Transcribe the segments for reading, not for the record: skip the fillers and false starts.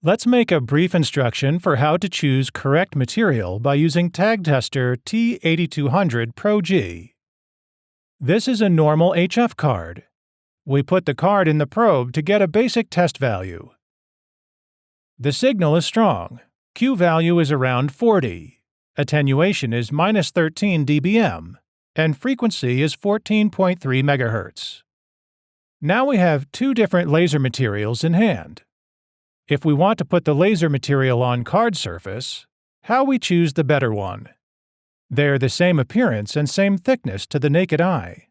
Let's make a brief instruction for how to choose correct material by using tag tester T8200 Pro G. This is a normal HF card. We put the card in the probe to get a basic test value. The signal is strong. Q value is around 40. Attenuation is -13 dBm, and frequency is 14.3 MHz. Now we have two different laser materials in hand. If we want to put the laser material on card surface, how we choose the better one? They're the same appearance and same thickness to the naked eye.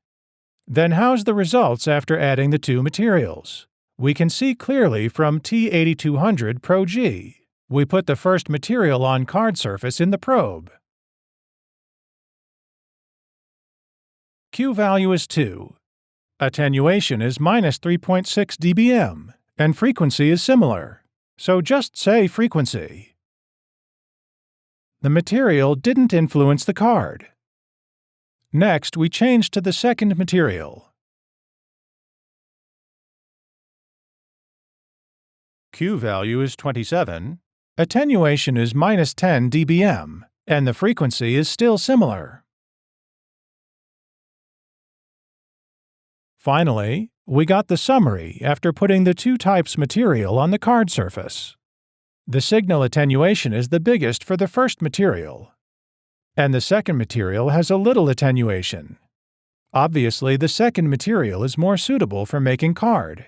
Then how's the results after adding the two materials? We can see clearly from T8200 Pro G. We put the first material on card surface in the probe. Q value is 2. Attenuation is -3.6 dBm, and frequency is similar. So just say frequency. The material didn't influence the card. Next, we change to the second material. Q value is 27. Attenuation is -10 dBm, and the frequency is still similar. Finally, we got the summary after putting the two types material on the card surface. The signal attenuation is the biggest for the first material, and the second material has a little attenuation. Obviously, the second material is more suitable for making card.